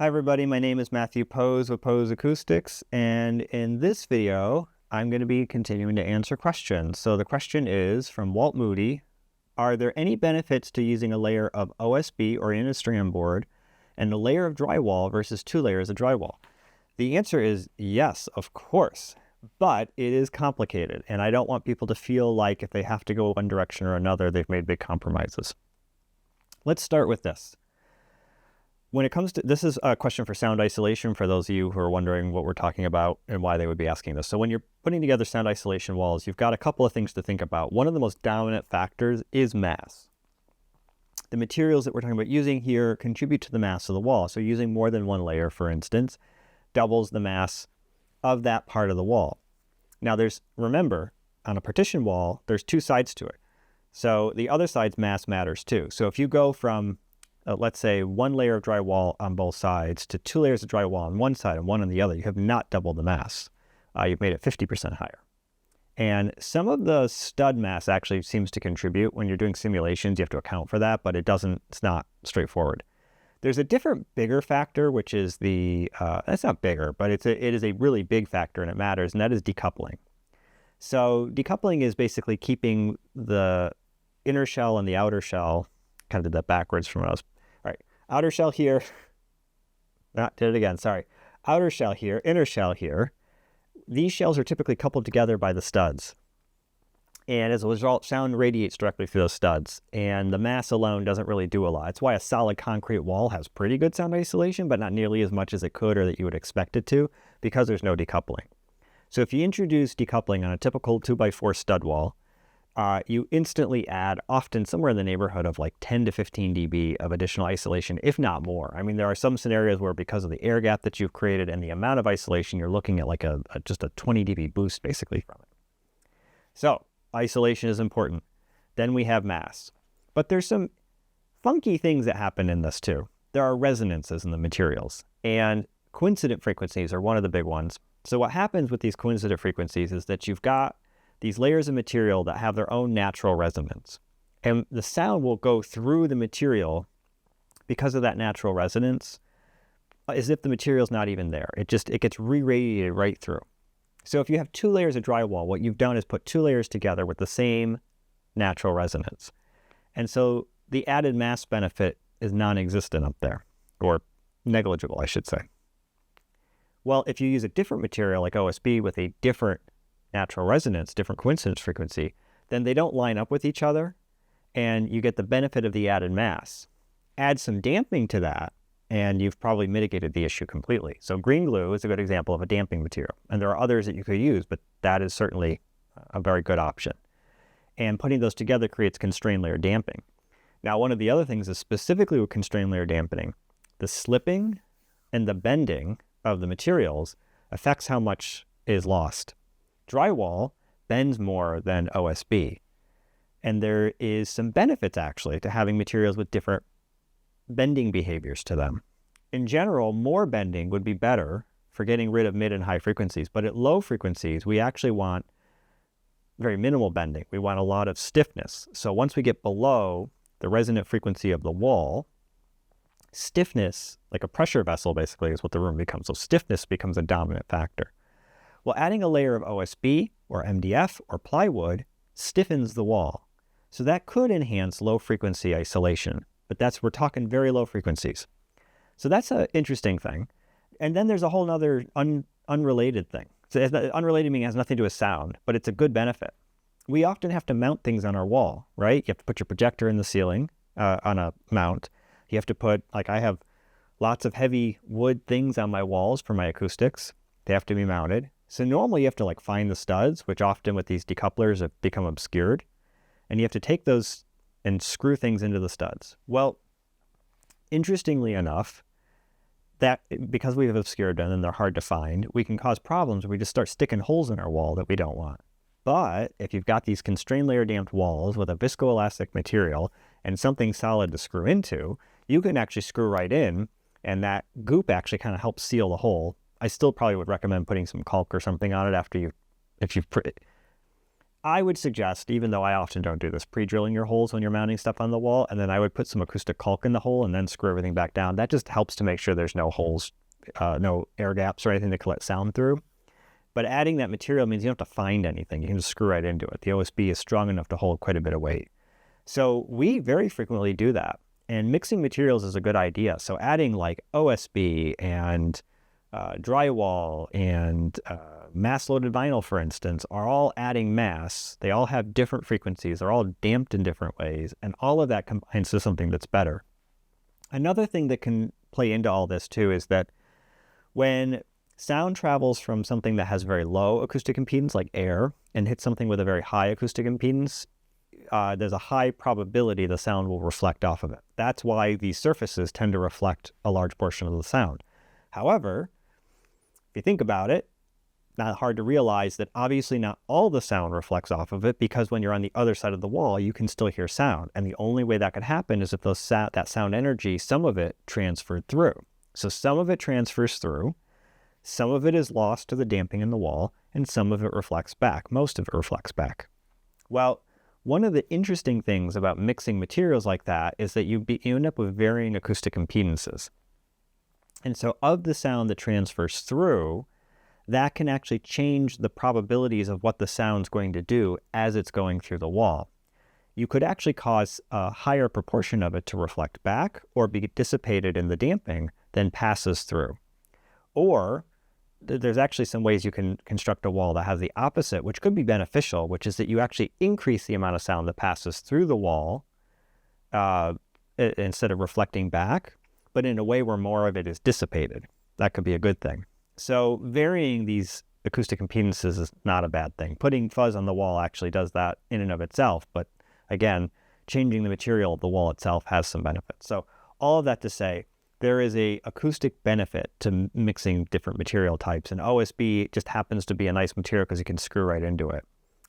Hi everybody, my name is Matthew Poes with Poes Acoustics, and in this video, I'm going to be continuing to answer questions. So the question is from Walt Moody: are there any benefits to using a layer of OSB or in a strand board and a layer of drywall versus 2 layers of drywall? The answer is yes, of course, but it is complicated, and I don't want people to feel like if they have to go one direction or another, they've made big compromises. Let's start with this. When it comes to, this is a question for sound isolation for those of you who are wondering what we're talking about and why they would be asking this. So when you're putting together sound isolation walls, you've got a couple of things to think about. One of the most dominant factors is mass. The materials that we're talking about using here contribute to the mass of the wall. So using more than one layer, for instance, doubles the mass of that part of the wall. Now remember, on a partition wall, there's 2 sides to it. So the other side's mass matters too. So if you go from let's say 1 layer of drywall on both sides to 2 layers of drywall on one side and 1 on the other, you have not doubled the mass. You've made it 50% higher. And some of the stud mass actually seems to contribute. When you're doing simulations, you have to account for that, but it's not straightforward. There's a different bigger factor, which is that's not bigger, but it is a really big factor and it matters, and that is decoupling. So decoupling is basically keeping the inner shell and the outer shell, kind of did that backwards from what I was. All right, outer shell here. Did it again, sorry. Outer shell here, inner shell here. These shells are typically coupled together by the studs. And as a result, sound radiates directly through those studs. And the mass alone doesn't really do a lot. It's why a solid concrete wall has pretty good sound isolation, but not nearly as much as it could or that you would expect it to, because there's no decoupling. So if you introduce decoupling on a typical 2x4 stud wall, you instantly add often somewhere in the neighborhood of like 10 to 15 dB of additional isolation, if not more. I mean, there are some scenarios where because of the air gap that you've created and the amount of isolation, you're looking at like just a 20 dB boost basically from it. So isolation is important. Then we have mass. But there's some funky things that happen in this too. There are resonances in the materials, and coincident frequencies are one of the big ones. So what happens with these coincident frequencies is that you've got these layers of material that have their own natural resonance. And the sound will go through the material because of that natural resonance, as if the material's not even there. It gets re-radiated right through. So if you have 2 layers of drywall, what you've done is put 2 layers together with the same natural resonance. And so the added mass benefit is non-existent up there, or negligible, I should say. Well, if you use a different material like OSB with a different natural resonance, different coincidence frequency, then they don't line up with each other, and you get the benefit of the added mass. Add some damping to that, and you've probably mitigated the issue completely. So green glue is a good example of a damping material, and there are others that you could use, but that is certainly a very good option. And putting those together creates constrained layer damping. Now, one of the other things is specifically with constrained layer dampening, the slipping and the bending of the materials affects how much is lost. Drywall bends more than OSB, and there is some benefits actually to having materials with different bending behaviors to them. In general, more bending would be better for getting rid of mid and high frequencies, but at low frequencies, we actually want very minimal bending. We want a lot of stiffness. So once we get below the resonant frequency of the wall, stiffness, like a pressure vessel basically, is what the room becomes. So stiffness becomes a dominant factor. Well, adding a layer of OSB or MDF or plywood stiffens the wall. So that could enhance low frequency isolation, but we're talking very low frequencies. So that's an interesting thing. And then there's a whole other unrelated thing. So unrelated meaning it has nothing to do with sound, but it's a good benefit. We often have to mount things on our wall, right? You have to put your projector in the ceiling on a mount. You have to put, like I have lots of heavy wood things on my walls for my acoustics. They have to be mounted. So normally you have to like find the studs, which often with these decouplers have become obscured. And you have to take those and screw things into the studs. Well, interestingly enough, that because we have obscured them and they're hard to find, we can cause problems where we just start sticking holes in our wall that we don't want. But if you've got these constrained layer damped walls with a viscoelastic material and something solid to screw into, you can actually screw right in, and that goop actually kind of helps seal the hole. I still probably would recommend putting some caulk or something on it after I would suggest, even though I often don't do this, pre-drilling your holes when you're mounting stuff on the wall, and then I would put some acoustic caulk in the hole and then screw everything back down. That just helps to make sure there's no holes, no air gaps or anything that can let sound through. But adding that material means you don't have to find anything. You can just screw right into it. The OSB is strong enough to hold quite a bit of weight. So we very frequently do that. And mixing materials is a good idea. So adding like OSB and drywall and mass-loaded vinyl, for instance, are all adding mass. They all have different frequencies. They're all damped in different ways. And all of that combines to something that's better. Another thing that can play into all this, too, is that when sound travels from something that has very low acoustic impedance, like air, and hits something with a very high acoustic impedance, there's a high probability the sound will reflect off of it. That's why these surfaces tend to reflect a large portion of the sound. However, if you think about it, not hard to realize that obviously not all the sound reflects off of it, because when you're on the other side of the wall, you can still hear sound. And the only way that could happen is if that sound energy, some of it transferred through. So some of it transfers through, some of it is lost to the damping in the wall, and some of it reflects back. Most of it reflects back. Well, one of the interesting things about mixing materials like that is that you end up with varying acoustic impedances. And so of the sound that transfers through, that can actually change the probabilities of what the sound's going to do as it's going through the wall. You could actually cause a higher proportion of it to reflect back or be dissipated in the damping than passes through. Or there's actually some ways you can construct a wall that has the opposite, which could be beneficial, which is that you actually increase the amount of sound that passes through the wall instead of reflecting back, but in a way where more of it is dissipated. That could be a good thing. So varying these acoustic impedances is not a bad thing. Putting fuzz on the wall actually does that in and of itself, but again, changing the material of the wall itself has some benefits. So all of that to say, there is a acoustic benefit to mixing different material types, and OSB just happens to be a nice material because you can screw right into it.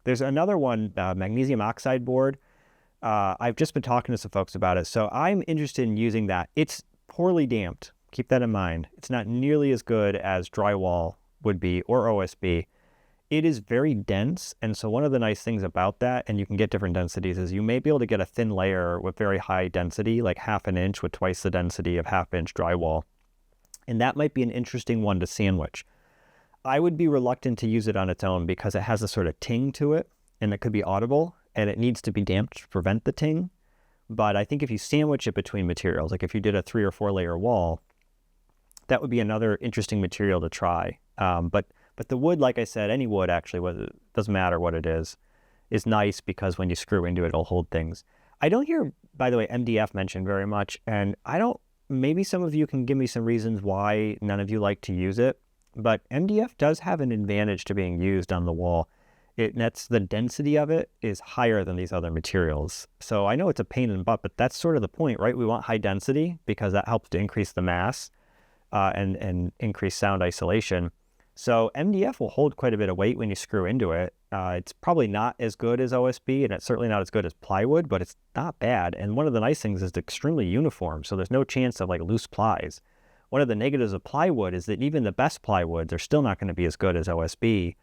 There's another one, magnesium oxide board. I've just been talking to some folks about it, so I'm interested in using that. It's poorly damped. Keep that in mind. It's not nearly as good as drywall would be or OSB. It is very dense, and so one of the nice things about that, and you can get different densities, is you may be able to get a thin layer with very high density, like 1/2 inch with twice the density of 1/2 inch drywall. And that might be an interesting one to sandwich. I would be reluctant to use it on its own because it has a sort of ting to it, and it could be audible, and it needs to be damped to prevent the ting. But I think if you sandwich it between materials, like if you did a 3 or 4 layer wall, that would be another interesting material to try. But the wood, like I said, any wood actually, it doesn't matter what it is nice because when you screw into it, it'll hold things. I don't hear, by the way, MDF mentioned very much, and maybe some of you can give me some reasons why none of you like to use it, but MDF does have an advantage to being used on the wall. That's the density of it is higher than these other materials. So I know it's a pain in the butt, but that's sort of the point, right? We want high density because that helps to increase the mass and increase sound isolation. So MDF will hold quite a bit of weight when you screw into it. It's probably not as good as OSB, and it's certainly not as good as plywood, but it's not bad. And one of the nice things is it's extremely uniform, so there's no chance of like loose plies. One of the negatives of plywood is that even the best plywoods are still not going to be as good as OSB.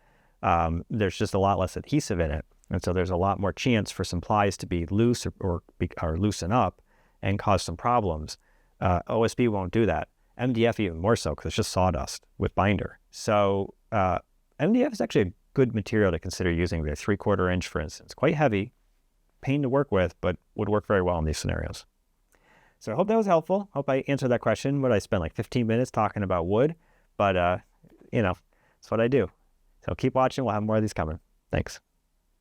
There's just a lot less adhesive in it, and so there's a lot more chance for some plies to be loose or loosen up and cause some problems. OSB won't do that. MDF even more so because it's just sawdust with binder. So MDF is actually a good material to consider using. They're 3/4 inch, for instance. Quite heavy, pain to work with, but would work very well in these scenarios. So I hope that was helpful. Hope I answered that question. I spent like 15 minutes talking about wood, but it's what I do. So keep watching. We'll have more of these coming. Thanks.